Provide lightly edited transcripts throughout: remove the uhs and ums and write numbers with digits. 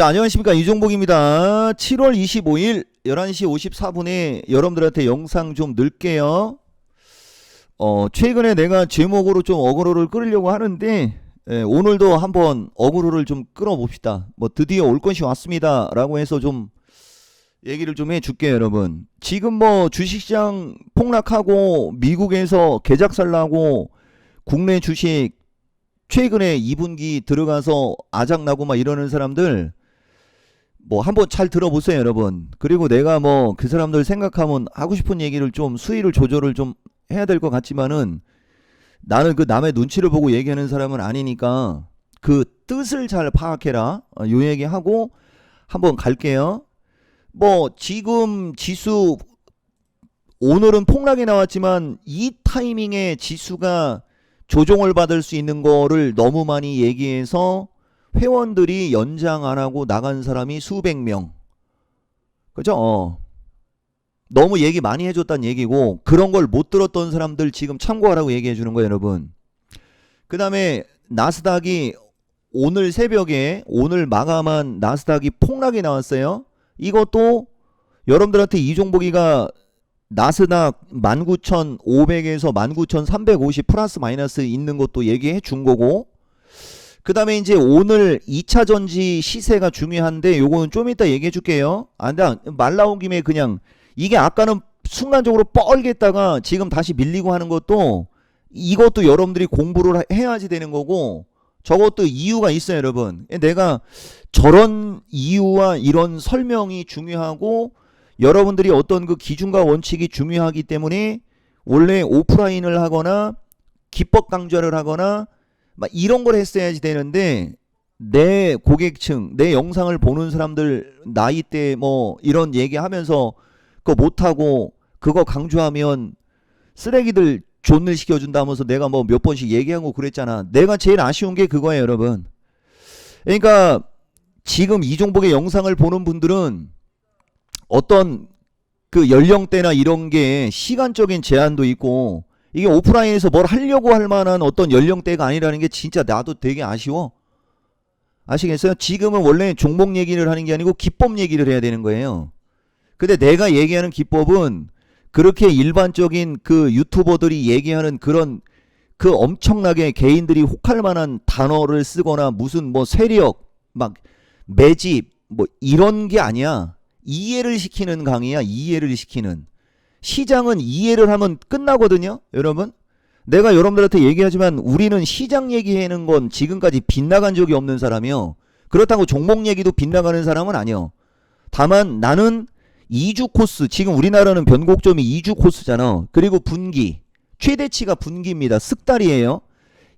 자, 안녕하십니까, 이종복입니다. 7월 25일 11시 54분에 여러분들한테 영상 좀 넣을게요. 최근에 내가 제목으로 좀 어그로를 끌으려고 하는데 오늘도 한번 어그로를 좀 끌어봅시다. 뭐 드디어 올 것이 왔습니다 라고 해서 좀 얘기를 좀 해줄게요. 여러분, 지금 뭐 주식시장 폭락하고 미국에서 개작살 나고 국내 주식 최근에 2분기 들어가서 아작나고 막 이러는 사람들 뭐 한번 잘 들어보세요, 여러분. 그리고 내가 뭐 그 사람들 생각하면 하고 싶은 얘기를 좀 수위를 조절을 좀 해야 될 것 같지만은 나는 그 남의 눈치를 보고 얘기하는 사람은 아니니까 그 뜻을 잘 파악해라. 요 얘기하고 한번 갈게요. 뭐 지금 지수 오늘은 폭락이 나왔지만 이 타이밍에 지수가 조정을 받을 수 있는 거를 너무 많이 얘기해서 회원들이 연장 안 하고 나간 사람이 수백 명. 그죠? 너무 얘기 많이 해줬다는 얘기고, 그런 걸 못 들었던 사람들 지금 참고하라고 얘기해 주는 거예요, 여러분. 그 다음에 나스닥이 오늘 새벽에 오늘 마감한 나스닥이 폭락이 나왔어요. 이것도 여러분들한테 이종복이가 나스닥 19,500에서 19,350 플러스 마이너스 있는 것도 얘기해 준 거고, 그 다음에 이제 오늘 2차 전지 시세가 중요한데 요거는 좀 이따 얘기해 줄게요. 말 나온 김에 그냥 이게 아까는 순간적으로 뻘겠다가 지금 다시 밀리고 하는 것도 이것도 여러분들이 공부를 해야지 되는 거고, 저것도 이유가 있어요, 여러분. 내가 저런 이유와 이런 설명이 중요하고 여러분들이 어떤 그 기준과 원칙이 중요하기 때문에 원래 오프라인을 하거나 기법 강좌를 하거나 막 이런 걸 했어야지 되는데, 내 고객층, 내 영상을 보는 사람들 나이대 뭐 이런 얘기하면서 그거 못하고 그거 강조하면 쓰레기들 존을 시켜준다면서 내가 뭐 몇 번씩 얘기하고 그랬잖아. 내가 제일 아쉬운 게 그거예요, 여러분. 그러니까 지금 이종복의 영상을 보는 분들은 어떤 그 연령대나 이런 게 시간적인 제한도 있고, 이게 오프라인에서 뭘 하려고 할 만한 어떤 연령대가 아니라는 게 진짜 나도 되게 아쉬워. 아시겠어요? 지금은 원래 종목 얘기를 하는 게 아니고 기법 얘기를 해야 되는 거예요. 근데 내가 얘기하는 기법은 그렇게 일반적인 그 유튜버들이 얘기하는 그런 그 엄청나게 개인들이 혹할 만한 단어를 쓰거나 무슨 뭐 세력 막 매집 뭐 이런 게 아니야. 이해를 시키는 강의야. 이해를 시키는. 시장은 이해를 하면 끝나거든요, 여러분. 내가 여러분들한테 얘기하지만 우리는 시장 얘기하는 건 지금까지 빗나간 적이 없는 사람이요. 그렇다고 종목 얘기도 빗나가는 사람은 아니요. 다만 나는 2주 코스, 지금 우리나라는 변곡점이 2주 코스잖아. 그리고 분기, 최대치가 분기입니다. 쓱달이에요.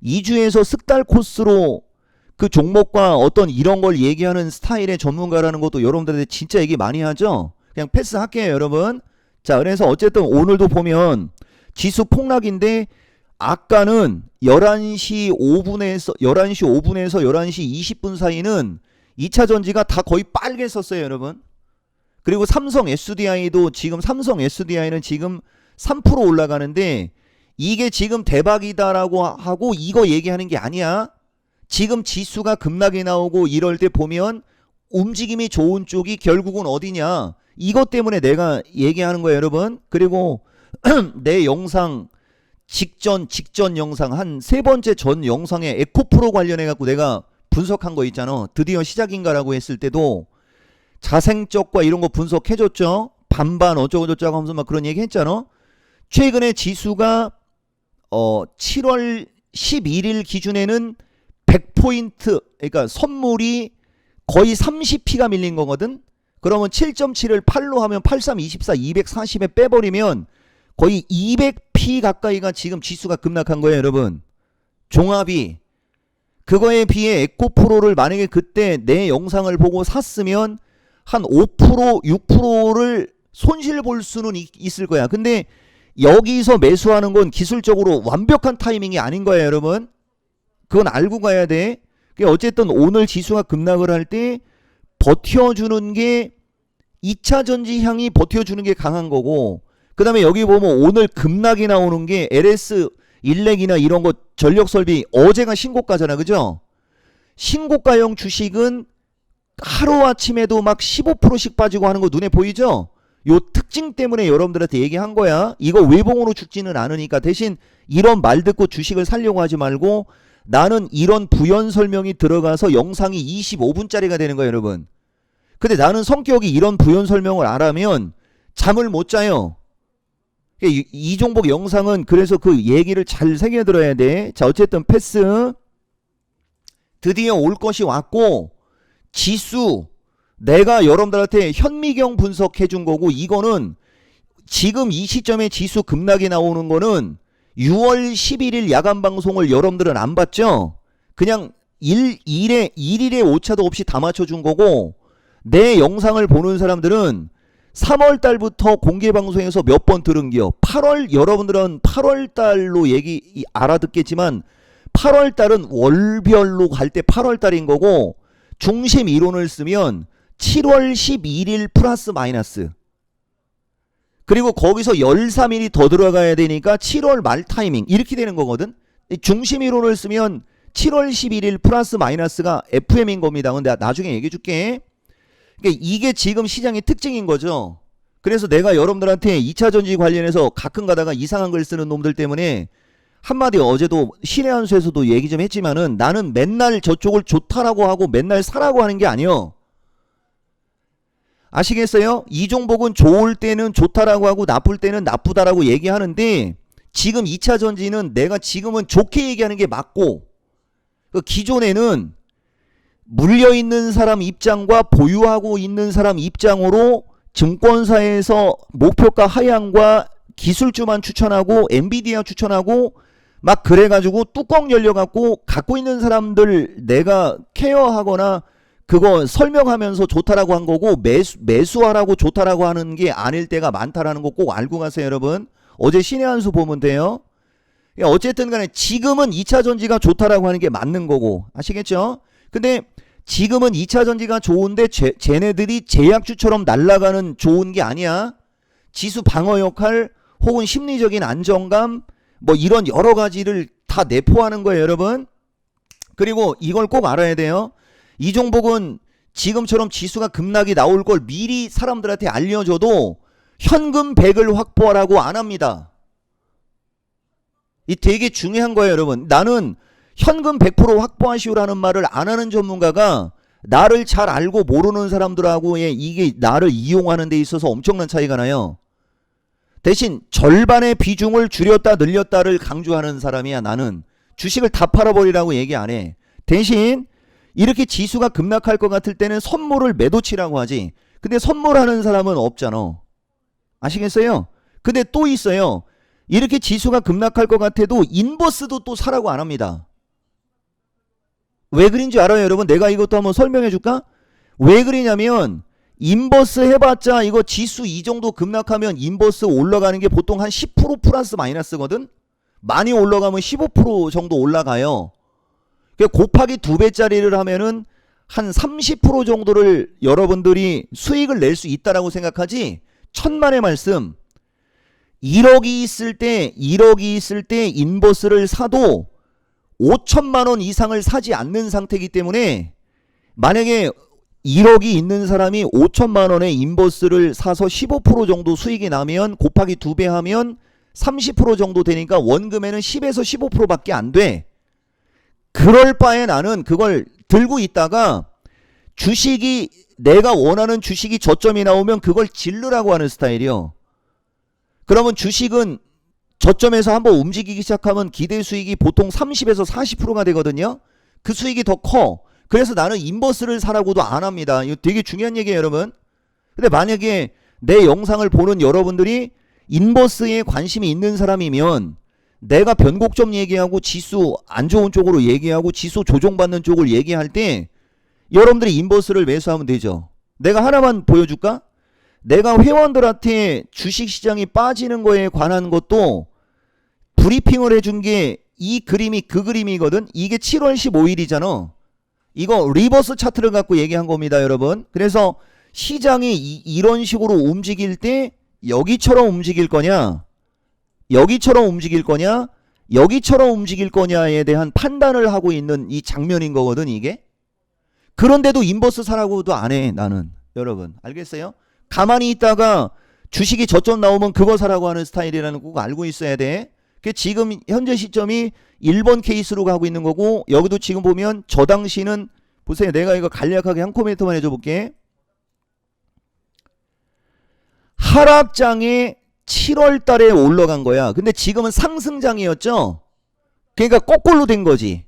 2주에서 쓱달 코스로 그 종목과 어떤 이런 걸 얘기하는 스타일의 전문가라는 것도 여러분들한테 진짜 얘기 많이 하죠. 그냥 패스할게요, 여러분. 자, 그래서 어쨌든 오늘도 보면 지수 폭락인데 아까는 11시 5분에서 11시 20분 사이는 2차 전지가 다 거의 빨갰었어요, 여러분. 그리고 삼성 SDI도 지금 삼성 SDI는 지금 3% 올라가는데 이게 지금 대박이다라고 하고 이거 얘기하는 게 아니야. 지금 지수가 급락이 나오고 이럴 때 보면 움직임이 좋은 쪽이 결국은 어디냐. 이것 때문에 내가 얘기하는 거예요, 여러분. 그리고 내 영상 직전 영상 한 세 번째 전 영상에 에코프로 관련해 갖고 내가 분석한 거 있잖아. 드디어 시작인가라고 했을 때도 자생적과 이런 거 분석해줬죠. 반반 어쩌고저쩌고 하면서 막 그런 얘기 했잖아. 최근에 지수가 7월 11일 기준에는 100포인트, 그러니까 선물이 거의 30P가 밀린 거거든. 그러면 7.7을 8로 하면 83, 24, 240에 빼버리면 거의 200P 가까이가 지금 지수가 급락한 거예요, 여러분. 종합이. 그거에 비해 에코프로를 만약에 그때 내 영상을 보고 샀으면 한 5%, 6%를 손실 볼 수는 있을 거야. 근데 여기서 매수하는 건 기술적으로 완벽한 타이밍이 아닌 거야, 여러분. 그건 알고 가야 돼. 어쨌든 오늘 지수가 급락을 할 때 버텨주는 게 2차 전지 향이 버텨주는 게 강한 거고, 그 다음에 여기 보면 오늘 급락이 나오는 게 LS 일렉이나 이런 거 전력설비 어제가 신고가잖아, 그죠? 신고가형 주식은 하루아침에도 막 15%씩 빠지고 하는 거 눈에 보이죠? 요 특징 때문에 여러분들한테 얘기한 거야. 이거 외봉으로 죽지는 않으니까 대신 이런 말 듣고 주식을 살려고 하지 말고 나는 이런 부연 설명이 들어가서 영상이 25분짜리가 되는 거예요, 여러분. 근데 나는 성격이 이런 부연 설명을 안 하면 잠을 못 자요. 이종복 영상은 그래서 그 얘기를 잘 새겨들어야 돼. 자, 어쨌든 패스. 드디어 올 것이 왔고 지수 내가 여러분들한테 현미경 분석해 준 거고 이거는 지금 이 시점에 지수 급락이 나오는 거는 6월 11일 야간 방송을 여러분들은 안 봤죠? 그냥 일일의 오차도 없이 다 맞춰준 거고 내 영상을 보는 사람들은 3월 달부터 공개 방송에서 몇 번 들은 기요. 8월 여러분들은 8월 달로 얘기 알아듣겠지만 8월 달은 월별로 갈 때 8월 달인 거고 중심 이론을 쓰면 7월 11일 플러스 마이너스 그리고 거기서 13일이 더 들어가야 되니까 7월 말 타이밍 이렇게 되는 거거든. 중심 이론을 쓰면 7월 11일 플러스 마이너스가 FM인 겁니다. 근데 나중에 얘기해 줄게. 그러니까 이게 지금 시장의 특징인 거죠. 그래서 내가 여러분들한테 2차전지 관련해서 가끔 가다가 이상한 글 쓰는 놈들 때문에 한마디 어제도 신의 한 수에서도 얘기 좀 했지만은 나는 맨날 저쪽을 좋다라고 하고 맨날 사라고 하는 게 아니요. 아시겠어요? 이종복은 좋을 때는 좋다라고 하고 나쁠 때는 나쁘다라고 얘기하는데 지금 2차전지는 내가 지금은 좋게 얘기하는 게 맞고 그 기존에는 물려있는 사람 입장과 보유하고 있는 사람 입장으로 증권사에서 목표가 하향과 기술주만 추천하고 엔비디아 추천하고 막 그래가지고 뚜껑 열려갖고 갖고 있는 사람들 내가 케어하거나 그거 설명하면서 좋다라고 한 거고 매수하라고 좋다라고 하는 게 아닐 때가 많다라는 거 꼭 알고 가세요, 여러분. 어제 신의 한 수 보면 돼요. 어쨌든 간에 지금은 2차전지가 좋다라고 하는 게 맞는 거고 아시겠죠? 근데 지금은 2차전지가 좋은데 쟤네들이 제약주처럼 날아가는 좋은 게 아니야. 지수 방어 역할 혹은 심리적인 안정감 뭐 이런 여러 가지를 다 내포하는 거예요, 여러분. 그리고 이걸 꼭 알아야 돼요. 이종복은 지금처럼 지수가 급락이 나올 걸 미리 사람들한테 알려줘도 현금 100을 확보하라고 안 합니다. 이 되게 중요한 거예요, 여러분. 나는 현금 100% 확보하시오라는 말을 안 하는 전문가가 나를 잘 알고 모르는 사람들하고의 이게 나를 이용하는 데 있어서 엄청난 차이가 나요. 대신 절반의 비중을 줄였다 늘렸다를 강조하는 사람이야. 나는 주식을 다 팔아버리라고 얘기 안 해. 대신 이렇게 지수가 급락할 것 같을 때는 선물을 매도치라고 하지. 근데 선물하는 사람은 없잖아. 아시겠어요? 근데 또 있어요. 이렇게 지수가 급락할 것 같아도 인버스도 또 사라고 안 합니다. 왜 그린지 알아요, 여러분? 내가 이것도 한번 설명해 줄까? 왜 그러냐면 인버스 해봤자 이거 지수 이 정도 급락하면 인버스 올라가는 게 보통 한 10% 플러스 마이너스거든? 많이 올라가면 15% 정도 올라가요. 곱하기 2배짜리를 하면은 한 30% 정도를 여러분들이 수익을 낼 수 있다라고 생각하지. 천만의 말씀. 1억이 있을 때 인버스를 사도 5천만 원 이상을 사지 않는 상태이기 때문에 만약에 1억이 있는 사람이 5천만 원의 인버스를 사서 15% 정도 수익이 나면 곱하기 2배 하면 30% 정도 되니까 원금에는 10에서 15%밖에 안 돼. 그럴 바에 나는 그걸 들고 있다가 주식이 내가 원하는 주식이 저점이 나오면 그걸 질르라고 하는 스타일이요. 그러면 주식은 저점에서 한번 움직이기 시작하면 기대 수익이 보통 30에서 40%가 되거든요. 그 수익이 더 커. 그래서 나는 인버스를 사라고도 안 합니다. 이거 되게 중요한 얘기예요, 여러분. 근데 만약에 내 영상을 보는 여러분들이 인버스에 관심이 있는 사람이면 내가 변곡점 얘기하고 지수 안 좋은 쪽으로 얘기하고 지수 조정받는 쪽을 얘기할 때 여러분들이 인버스를 매수하면 되죠. 내가 하나만 보여줄까? 내가 회원들한테 주식시장이 빠지는 거에 관한 것도 브리핑을 해준 게 이 그림이 그 그림이거든. 이게 7월 15일이잖아. 이거 리버스 차트를 갖고 얘기한 겁니다, 여러분. 그래서 시장이 이런 식으로 움직일 때 여기처럼 움직일 거냐, 여기처럼 움직일 거냐, 여기처럼 움직일 거냐에 대한 판단을 하고 있는 이 장면인 거거든, 이게. 그런데도 인버스 사라고도 안 해, 나는. 여러분, 알겠어요? 가만히 있다가 주식이 저점 나오면 그거 사라고 하는 스타일이라는 거 꼭 알고 있어야 돼. 지금 현재 시점이 1번 케이스로 가고 있는 거고, 여기도 지금 보면 저 당시는 보세요. 내가 이거 간략하게 한 코멘트만 해줘 볼게. 하락장에 7월 달에 올라간 거야. 근데 지금은 상승장이었죠? 그러니까 거꾸로 된 거지.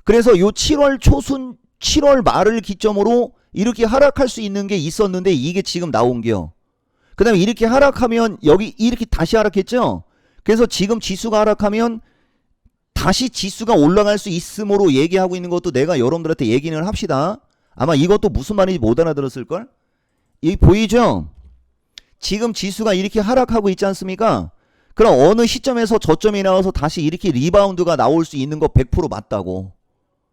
그래서 요 7월 초순, 7월 말을 기점으로 이렇게 하락할 수 있는 게 있었는데 이게 지금 나온겨. 그 다음에 이렇게 하락하면 여기 이렇게 다시 하락했죠? 그래서 지금 지수가 하락하면 다시 지수가 올라갈 수 있음으로 얘기하고 있는 것도 내가 여러분들한테 얘기는 합시다. 아마 이것도 무슨 말인지 못 알아들었을걸? 이 보이죠? 지금 지수가 이렇게 하락하고 있지 않습니까? 그럼 어느 시점에서 저점이 나와서 다시 이렇게 리바운드가 나올 수 있는 거 100% 맞다고.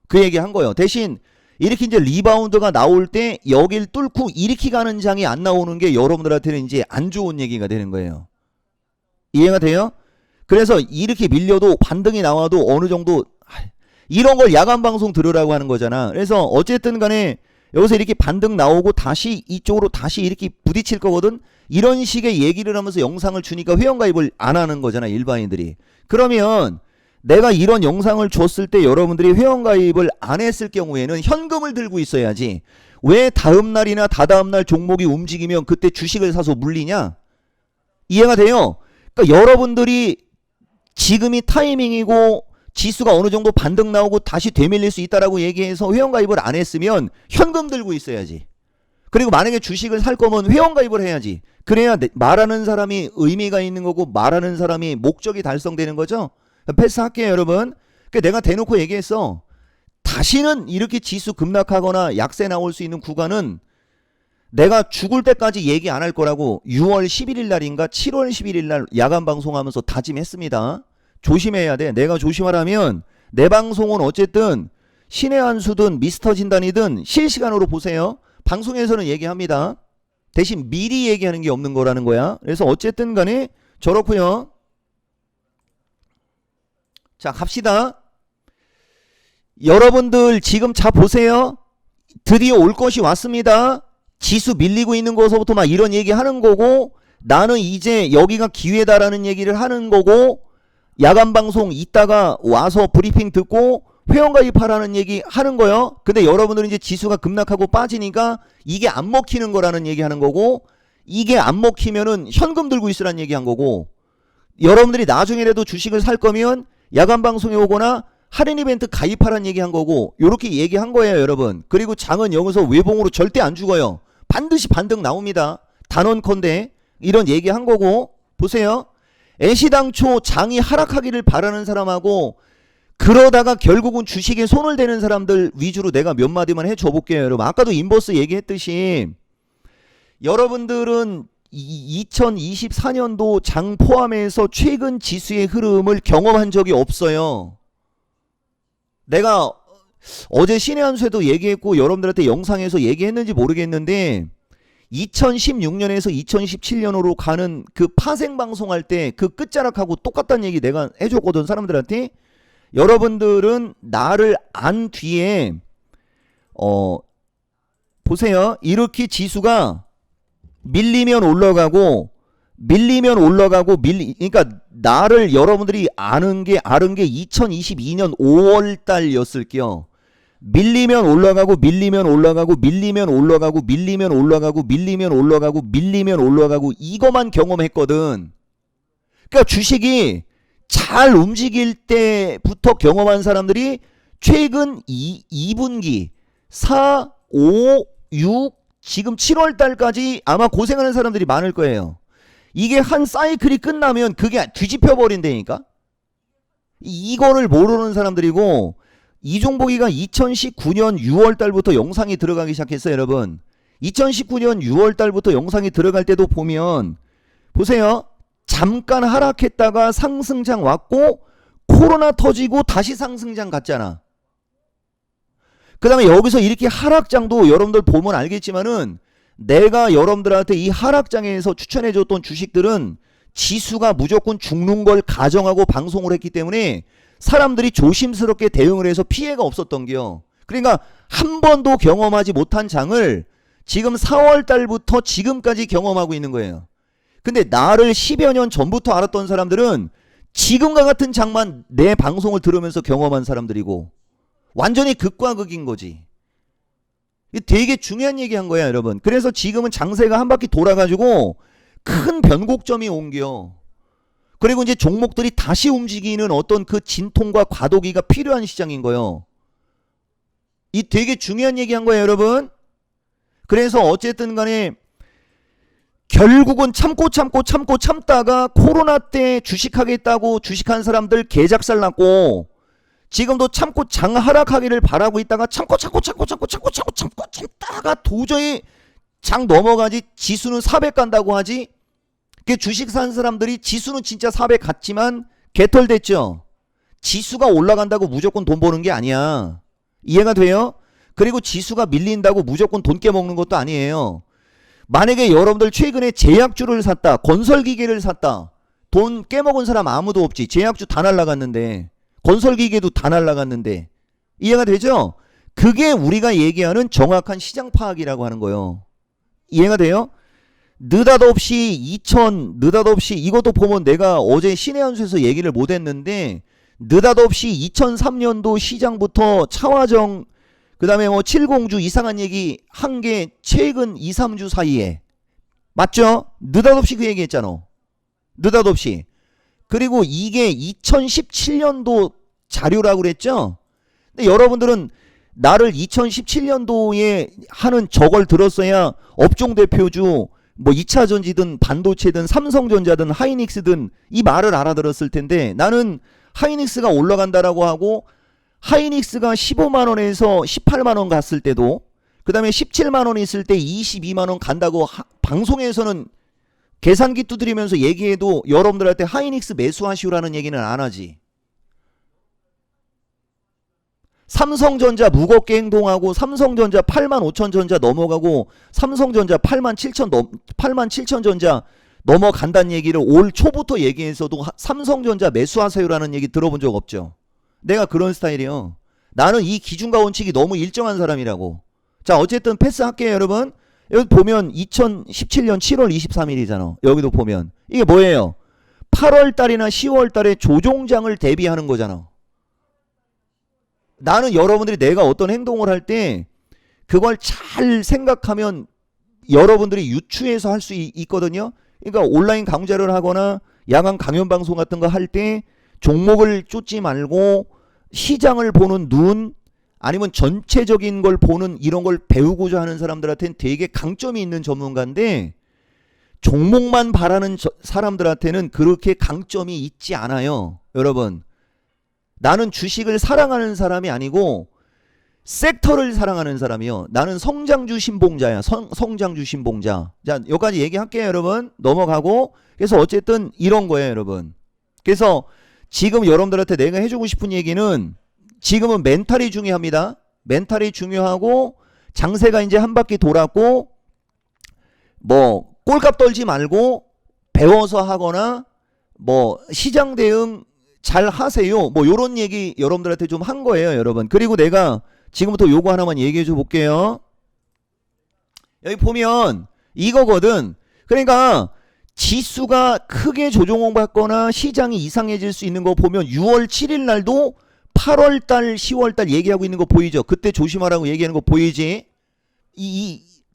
그 얘기 한 거예요. 대신 이렇게 이제 리바운드가 나올 때 여길 뚫고 이렇게 가는 장이 안 나오는 게 여러분들한테는 이제 안 좋은 얘기가 되는 거예요. 이해가 돼요? 그래서 이렇게 밀려도 반등이 나와도 어느 정도 이런 걸 야간 방송 들으라고 하는 거잖아. 그래서 어쨌든 간에 여기서 이렇게 반등 나오고 다시 이쪽으로 다시 이렇게 부딪힐 거거든. 이런 식의 얘기를 하면서 영상을 주니까 회원가입을 안 하는 거잖아, 일반인들이. 그러면 내가 이런 영상을 줬을 때 여러분들이 회원가입을 안 했을 경우에는 현금을 들고 있어야지. 왜 다음날이나 다다음날 종목이 움직이면 그때 주식을 사서 물리냐? 이해가 돼요? 그러니까 여러분들이 지금이 타이밍이고 지수가 어느 정도 반등 나오고 다시 되밀릴 수 있다라고 얘기해서 회원가입을 안 했으면 현금 들고 있어야지. 그리고 만약에 주식을 살 거면 회원가입을 해야지. 그래야 말하는 사람이 의미가 있는 거고 말하는 사람이 목적이 달성되는 거죠. 패스할게요, 여러분. 내가 대놓고 얘기했어. 다시는 이렇게 지수 급락하거나 약세 나올 수 있는 구간은 내가 죽을 때까지 얘기 안 할 거라고 6월 11일 날인가 7월 11일 날 야간 방송하면서 다짐했습니다. 조심해야 돼. 내가 조심하라면 내 방송은 어쨌든 신의 한 수든 미스터 진단이든 실시간으로 보세요. 방송에서는 얘기합니다. 대신 미리 얘기하는 게 없는 거라는 거야. 그래서 어쨌든 간에 저렇고요. 자, 갑시다. 여러분들 지금 자 보세요. 드디어 올 것이 왔습니다. 지수 밀리고 있는 거서부터 막 이런 얘기 하는 거고, 나는 이제 여기가 기회다라는 얘기를 하는 거고, 야간 방송 이따가 와서 브리핑 듣고 회원가입하라는 얘기 하는 거요. 근데 여러분들은 이제 지수가 급락하고 빠지니까 이게 안 먹히는 거라는 얘기 하는 거고, 이게 안 먹히면은 현금 들고 있으라는 얘기 한 거고, 여러분들이 나중에라도 주식을 살 거면 야간 방송에 오거나 할인 이벤트 가입하라는 얘기 한 거고, 요렇게 얘기한 거예요, 여러분. 그리고 장은 여기서 외봉으로 절대 안 죽어요. 반드시 반등 나옵니다. 단언컨대 이런 얘기 한 거고, 보세요. 애시당초 장이 하락하기를 바라는 사람하고 그러다가 결국은 주식에 손을 대는 사람들 위주로 내가 몇 마디만 해줘 볼게요, 여러분. 아까도 인버스 얘기했듯이 여러분들은 2024년도 장 포함해서 최근 지수의 흐름을 경험한 적이 없어요. 내가 어제 신의 한 수에도 얘기했고 여러분들한테 영상에서 얘기했는지 모르겠는데 2016년에서 2017년으로 가는 그 파생 방송할 때 그 끝자락하고 똑같다는 얘기 내가 해줬거든, 사람들한테. 여러분들은 나를 안 뒤에 보세요. 이렇게 지수가 밀리면 올라가고 그러니까 나를 여러분들이 아는 게 2022년 5월 달이었을게요. 밀리면 올라가고 이거만 경험했거든. 그러니까 주식이 잘 움직일 때부터 경험한 사람들이 최근 2분기 4, 5, 6 지금 7월 달까지 아마 고생하는 사람들이 많을 거예요. 이게 한 사이클이 끝나면 그게 뒤집혀 버린다니까. 이거를 모르는 사람들이고, 이종복이가 2019년 6월 달부터 영상이 들어가기 시작했어요, 여러분. 2019년 6월 달부터 영상이 들어갈 때도 보면 보세요. 잠깐 하락했다가 상승장 왔고 코로나 터지고 다시 상승장 갔잖아. 그 다음에 여기서 이렇게 하락장도 여러분들 보면 알겠지만은 내가 여러분들한테 이 하락장에서 추천해줬던 주식들은 지수가 무조건 죽는 걸 가정하고 방송을 했기 때문에 사람들이 조심스럽게 대응을 해서 피해가 없었던 게요. 그러니까 한 번도 경험하지 못한 장을 지금 4월 달부터 지금까지 경험하고 있는 거예요. 근데 나를 10여 년 전부터 알았던 사람들은 지금과 같은 장만 내 방송을 들으면서 경험한 사람들이고 완전히 극과 극인 거지. 되게 중요한 얘기 한 거야, 여러분. 그래서 지금은 장세가 한 바퀴 돌아가지고 큰 변곡점이 옮겨. 그리고 이제 종목들이 다시 움직이는 어떤 그 진통과 과도기가 필요한 시장인 거예요. 이 되게 중요한 얘기 한 거예요, 여러분. 그래서 어쨌든 간에 결국은 참다가 코로나 때 주식하겠다고 주식한 사람들 개작살 났고 지금도 참고 장 하락하기를 바라고 있다가 참다가 도저히 장 넘어가지 지수는 400 간다고 하지. 그 주식 산 사람들이 지수는 진짜 400 갔지만 개털됐죠. 지수가 올라간다고 무조건 돈 버는 게 아니야. 이해가 돼요? 그리고 지수가 밀린다고 무조건 돈 깨먹는 것도 아니에요. 만약에 여러분들 최근에 제약주를 샀다, 건설기계를 샀다, 돈 깨먹은 사람 아무도 없지. 제약주 다 날라갔는데, 건설기계도 다 날라갔는데. 이해가 되죠? 그게 우리가 얘기하는 정확한 시장 파악이라고 하는 거예요. 이해가 돼요? 느닷없이 이것도 보면 내가 어제 신의 한 수에서 얘기를 못했는데 느닷없이 2003년도 시장부터 차화정 그 다음에 뭐 70주 이상한 얘기 한 게 최근 2, 3주 사이에 맞죠? 느닷없이 그 얘기 했잖아. 느닷없이. 그리고 이게 2017년도 자료라고 그랬죠? 근데 여러분들은 나를 2017년도에 하는 저걸 들었어야 업종 대표주 뭐 2차전지든 반도체든 삼성전자든 하이닉스든 이 말을 알아들었을 텐데 나는 하이닉스가 올라간다라고 하고 하이닉스가 15만원에서 18만원 갔을 때도 그 다음에 17만원 있을 때 22만원 간다고 방송에서는 계산기 두드리면서 얘기해도 여러분들한테 하이닉스 매수하시오라는 얘기는 안 하지. 삼성전자 무겁게 행동하고 삼성전자 85,000 전자 넘어가고 삼성전자 87,000 전자 넘어간다는 얘기를 올 초부터 얘기해서도 삼성전자 매수하세요라는 얘기 들어본 적 없죠. 내가 그런 스타일이요. 나는 이 기준과 원칙이 너무 일정한 사람이라고. 자, 어쨌든 패스할게요, 여러분. 여기 보면 2017년 7월 23일이잖아. 여기도 보면 이게 뭐예요? 8월 달이나 10월 달에 조종장을 대비하는 거잖아. 나는 여러분들이 내가 어떤 행동을 할 때 그걸 잘 생각하면 여러분들이 유추해서 할 수 있거든요. 그러니까 온라인 강좌를 하거나 야간 강연 방송 같은 거 할 때 종목을 쫓지 말고 시장을 보는 눈 아니면 전체적인 걸 보는 이런 걸 배우고자 하는 사람들한테는 되게 강점이 있는 전문가인데 종목만 바라는 사람들한테는 그렇게 강점이 있지 않아요. 여러분, 나는 주식을 사랑하는 사람이 아니고 섹터를 사랑하는 사람이요. 나는 성장주 신봉자야. 성장주 신봉자. 자, 여기까지 얘기할게요, 여러분. 넘어가고. 그래서 어쨌든 이런 거예요, 여러분. 그래서 지금 여러분들한테 내가 해주고 싶은 얘기는 지금은 멘탈이 중요합니다. 멘탈이 중요하고 장세가 이제 한 바퀴 돌았고 뭐 꼴값 떨지 말고 배워서 하거나 뭐 시장 대응 잘 하세요. 뭐 요런 얘기 여러분들한테 좀 한 거예요, 여러분. 그리고 내가 지금부터 요거 하나만 얘기해 줘 볼게요. 여기 보면 이거거든. 그러니까 지수가 크게 조정받거나 시장이 이상해질 수 있는 거 보면 6월 7일 날도 8월 달, 10월 달 얘기하고 있는 거 보이죠? 그때 조심하라고 얘기하는 거 보이지?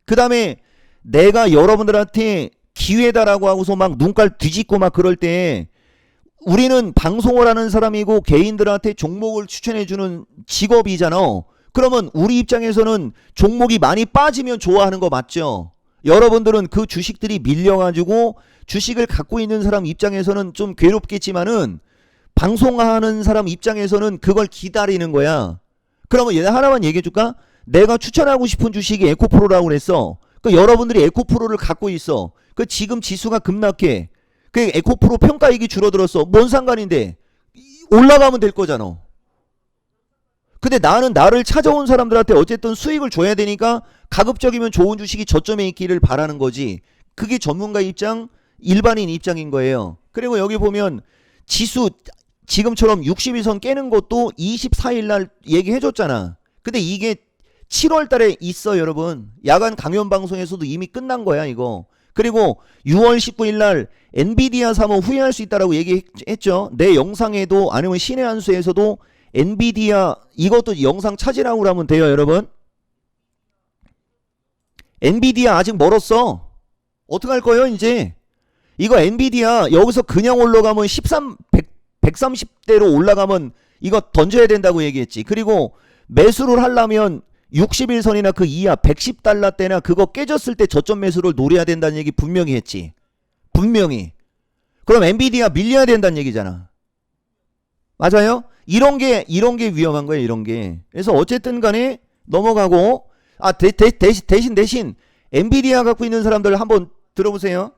그다음에 내가 여러분들한테 기회다라고 하고서 막 눈깔 뒤집고 막 그럴 때 우리는 방송을 하는 사람이고 개인들한테 종목을 추천해주는 직업이잖아. 그러면 우리 입장에서는 종목이 많이 빠지면 좋아하는 거 맞죠? 여러분들은 그 주식들이 밀려가지고 주식을 갖고 있는 사람 입장에서는 좀 괴롭겠지만은 방송하는 사람 입장에서는 그걸 기다리는 거야. 그러면 얘네 하나만 얘기해 줄까? 내가 추천하고 싶은 주식이 에코프로라고 그랬어. 그 여러분들이 에코프로를 갖고 있어. 그 지금 지수가 급락해. 그 에코프로 평가이익이 줄어들었어. 뭔 상관인데? 올라가면 될 거잖아. 근데 나는 나를 찾아온 사람들한테 어쨌든 수익을 줘야 되니까 가급적이면 좋은 주식이 저점에 있기를 바라는 거지. 그게 전문가 입장, 일반인 입장인 거예요. 그리고 여기 보면 지수 지금처럼 62선 깨는 것도 24일 날 얘기해 줬잖아. 근데 이게 7월 달에 있어 여러분. 야간 강연 방송에서도 이미 끝난 거야 이거. 그리고 6월 19일 날 엔비디아 사면 후회할 수 있다라고 얘기했죠. 내 영상에도 아니면 신의 한수에서도 엔비디아 이것도 영상 찾으라고 하면 돼요 여러분. 엔비디아 아직 멀었어. 어떡할 거예요 이제. 이거 엔비디아 여기서 그냥 올라가면 130대로 올라가면 이거 던져야 된다고 얘기했지. 그리고 매수를 하려면 60일선이나 그 이하 110달러대나 그거 깨졌을 때 저점 매수를 노려야 된다는 얘기 분명히 했지. 분명히. 그럼 엔비디아 밀려야 된다는 얘기잖아. 맞아요? 이런 게 위험한 거예요 이런 게. 그래서 어쨌든 간에 넘어가고 대신 엔비디아 갖고 있는 사람들 한번 들어보세요.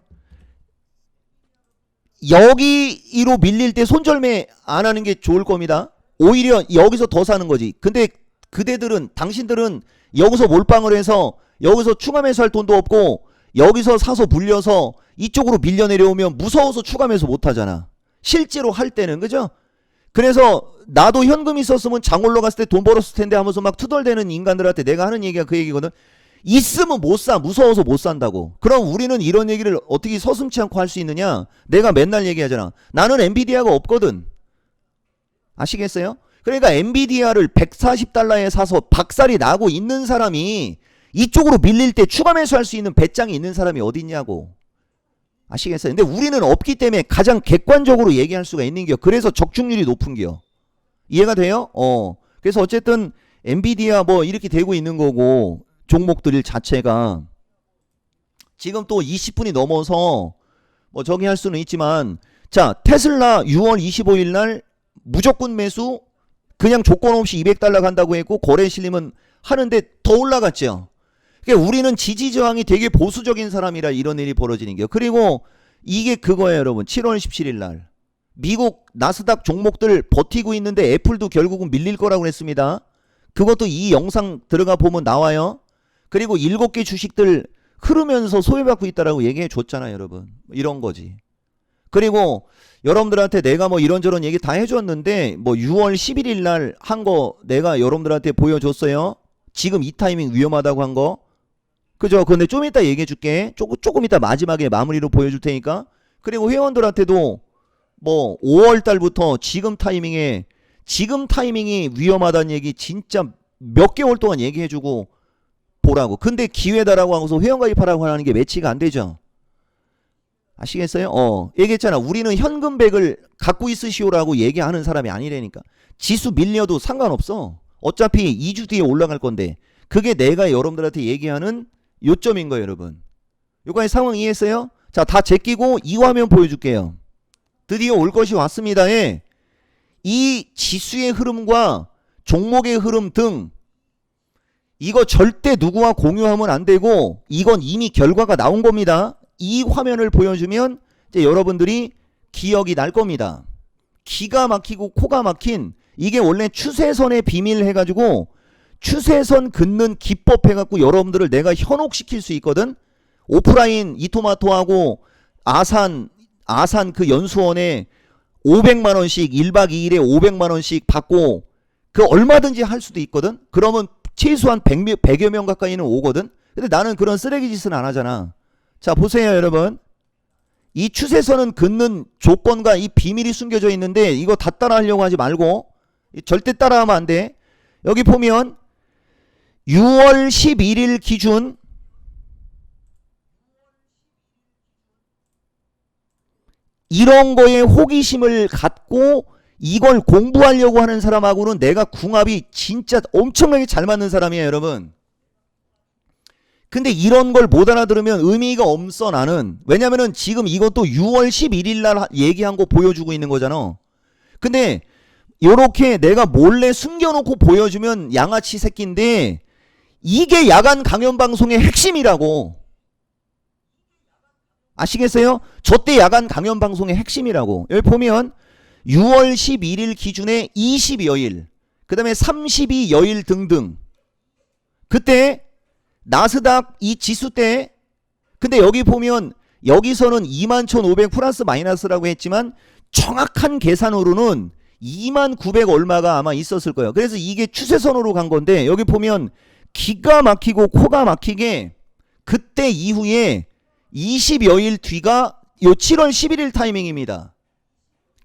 여기로 밀릴 때 손절매 안 하는 게 좋을 겁니다. 오히려 여기서 더 사는 거지. 근데 그대들은 당신들은 여기서 몰빵을 해서 여기서 추가 매수할 돈도 없고 여기서 사서 물려서 이쪽으로 밀려 내려오면 무서워서 추가 매수 못 하잖아. 실제로 할 때는. 그죠? 그래서 나도 현금 있었으면 장 올라갔을 때 돈 벌었을 텐데 하면서 막 투덜대는 인간들한테 내가 하는 얘기가 그 얘기거든. 있으면 못 사. 무서워서 못 산다고. 그럼 우리는 이런 얘기를 어떻게 서슴지 않고 할 수 있느냐. 내가 맨날 얘기하잖아. 나는 엔비디아가 없거든. 아시겠어요? 그러니까 엔비디아를 140달러에 사서 박살이 나고 있는 사람이 이쪽으로 밀릴 때 추가 매수할 수 있는 배짱이 있는 사람이 어디 있냐고. 아시겠어요? 근데 우리는 없기 때문에 가장 객관적으로 얘기할 수가 있는 겨. 그래서 적중률이 높은 겨. 이해가 돼요? 그래서 어쨌든 엔비디아 뭐 이렇게 되고 있는 거고 종목들 자체가 지금 또 20분이 넘어서 뭐 저기 할 수는 있지만 자 테슬라 6월 25일 날 무조건 매수 그냥 조건 없이 200달러 간다고 했고 거래 실리면 하는데 더 올라갔죠. 그러니까 우리는 지지 저항이 되게 보수적인 사람이라 이런 일이 벌어지는 게. 그리고 이게 그거예요 여러분. 7월 17일 날 미국 나스닥 종목들 버티고 있는데 애플도 결국은 밀릴 거라고 했습니다. 그것도 이 영상 들어가 보면 나와요. 그리고 7개 주식들 흐르면서 소외받고 있다라고 얘기해 줬잖아요 여러분. 이런 거지. 그리고 여러분들한테 내가 뭐 이런저런 얘기 다 해줬는데 뭐 6월 11일 날 한 거 내가 여러분들한테 보여줬어요. 지금 이 타이밍 위험하다고 한 거. 그죠? 근데 좀 이따 얘기해 줄게. 조금 이따 마지막에 마무리로 보여줄 테니까. 그리고 회원들한테도 뭐 5월 달부터 지금 타이밍이 위험하다는 얘기 진짜 몇 개월 동안 얘기해 주고 보라고. 근데 기회다라고 하고서 회원가입하라고 하는 게 매치가 안 되죠. 아시겠어요? 얘기했잖아. 우리는 현금백을 갖고 있으시오라고 얘기하는 사람이 아니라니까. 지수 밀려도 상관없어. 어차피 2주 뒤에 올라갈 건데. 그게 내가 여러분들한테 얘기하는 요점인 거예요 여러분. 요까지 상황 이해했어요? 자, 다 제끼고 이 화면 보여줄게요. 드디어 올 것이 왔습니다. 이 지수의 흐름과 종목의 흐름 등 이거 절대 누구와 공유하면 안 되고 이건 이미 결과가 나온 겁니다. 이 화면을 보여주면 이제 여러분들이 기억이 날 겁니다. 기가 막히고 코가 막힌 이게 원래 추세선의 비밀 해가지고 추세선 긋는 기법 해갖고 여러분들을 내가 현혹시킬 수 있거든. 오프라인 이토마토하고 아산 그 연수원에 500만원씩 1박 2일에 500만원씩 받고 그 얼마든지 할 수도 있거든. 그러면 최소한 100여 명 가까이는 오거든. 근데 나는 그런 쓰레기 짓은 안 하잖아. 자 보세요 여러분. 이 추세선은 긋는 조건과 이 비밀이 숨겨져 있는데 이거 다 따라 하려고 하지 말고 절대 따라하면 안 돼. 여기 보면 6월 11일 기준 이런 거에 호기심을 갖고 이걸 공부하려고 하는 사람하고는 내가 궁합이 진짜 엄청나게 잘 맞는 사람이에요 여러분. 근데 이런 걸 못 알아들으면 의미가 없어 나는. 왜냐면은 지금 이것도 6월 11일 날 얘기한 거 보여주고 있는 거잖아. 근데 요렇게 내가 몰래 숨겨놓고 보여주면 양아치 새끼인데 이게 야간 강연 방송의 핵심이라고. 아시겠어요? 저때 야간 강연 방송의 핵심이라고. 여기 보면 6월 11일 기준에 20여일 그 다음에 32여일 등등 그때 나스닥 이 지수 때 근데 여기 보면 여기서는 21,500 플러스 마이너스라고 했지만 정확한 계산으로는 29,000 얼마가 아마 있었을 거예요. 그래서 이게 추세선으로 간 건데 여기 보면 기가 막히고 코가 막히게 그때 이후에 20여일 뒤가 요 7월 11일 타이밍입니다.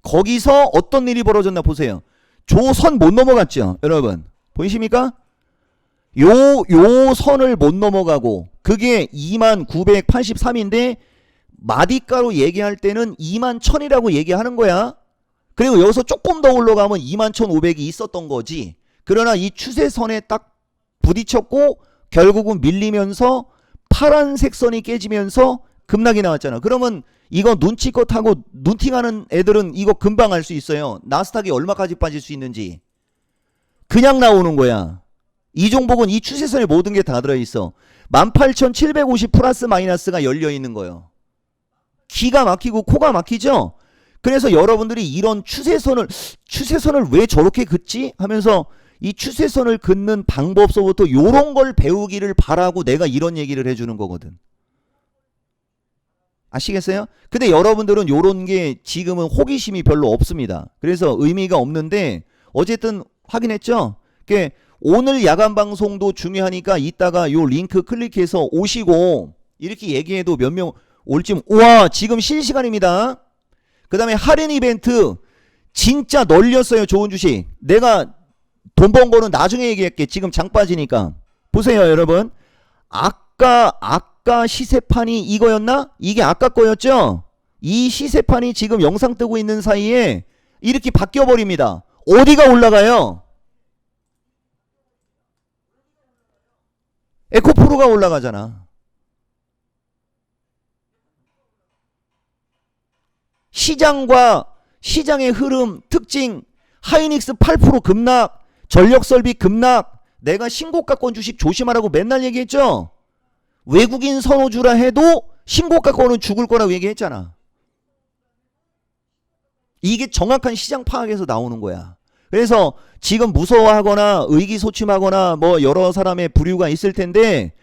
거기서 어떤 일이 벌어졌나 보세요. 조선 못 넘어갔죠, 여러분. 보이십니까? 요 선을 못 넘어가고 그게 2983인데 마디가로 얘기할 때는 21000이라고 얘기하는 거야. 그리고 여기서 조금 더 올라가면 21500이 있었던 거지. 그러나 이 추세선에 딱 부딪혔고 결국은 밀리면서 파란색 선이 깨지면서 급락이 나왔잖아. 그러면 이거 눈치껏 하고 눈팅하는 애들은 이거 금방 알 수 있어요. 나스닥이 얼마까지 빠질 수 있는지. 그냥 나오는 거야. 이 종목은 이 추세선에 모든 게 다 들어있어. 18,750 플러스 마이너스가 열려있는 거예요. 기가 막히고 코가 막히죠. 그래서 여러분들이 이런 추세선을 왜 저렇게 긋지 하면서 이 추세선을 긋는 방법서부터 요런 걸 배우기를 바라고 내가 이런 얘기를 해주는 거거든. 아시겠어요? 근데 여러분들은 요런 게 지금은 호기심이 별로 없습니다. 그래서 의미가 없는데 어쨌든 확인했죠? 오늘 야간 방송도 중요하니까 이따가 요 링크 클릭해서 오시고 이렇게 얘기해도 몇 명 올지. 우와, 지금 실시간입니다. 그 다음에 할인 이벤트 진짜 널렸어요. 좋은 주식. 내가 돈 번 거는 나중에 얘기할게. 지금 장 빠지니까. 보세요, 여러분. 아까 시세판이 이거였나? 이게 아까 거였죠? 이 시세판이 지금 영상 뜨고 있는 사이에 이렇게 바뀌어 버립니다. 어디가 올라가요? 에코프로가 올라가잖아. 시장의 흐름, 특징, 하이닉스 8% 급락, 전력설비 급락. 내가 신고가권 주식 조심하라고 맨날 얘기했죠? 외국인 선호주라 해도 신고가권은 죽을 거라고 얘기했잖아. 이게 정확한 시장 파악에서 나오는 거야. 그래서 지금 무서워하거나 의기소침하거나 뭐 여러 사람의 부류가 있을 텐데,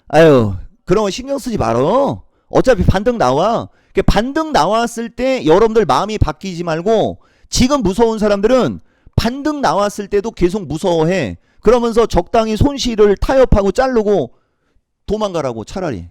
아유, 그런 거 신경 쓰지 말어. 어차피 반등 나와. 반등 나왔을 때 여러분들 마음이 바뀌지 말고, 지금 무서운 사람들은 반등 나왔을 때도 계속 무서워해. 그러면서 적당히 손실을 타협하고 자르고 도망가라고. 차라리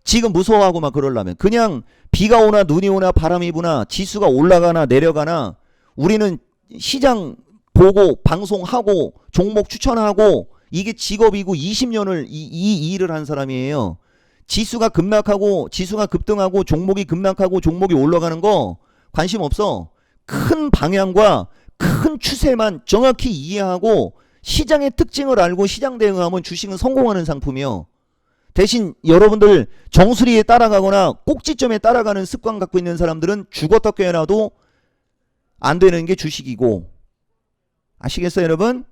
지금 무서워하고 막 그러려면 그냥 비가 오나 눈이 오나 바람이 부나 지수가 올라가나 내려가나 우리는 시장 보고 방송하고 종목 추천하고 이게 직업이고 20년을 이 일을 한 사람이에요. 지수가 급락하고 지수가 급등하고 종목이 급락하고 종목이 올라가는 거 관심 없어. 큰 방향과 큰 추세만 정확히 이해하고 시장의 특징을 알고 시장 대응하면 주식은 성공하는 상품이요. 대신 여러분들 정수리에 따라가거나 꼭지점에 따라가는 습관 갖고 있는 사람들은 죽었다 깨어나도 안 되는 게 주식이고. 아시겠어요, 여러분?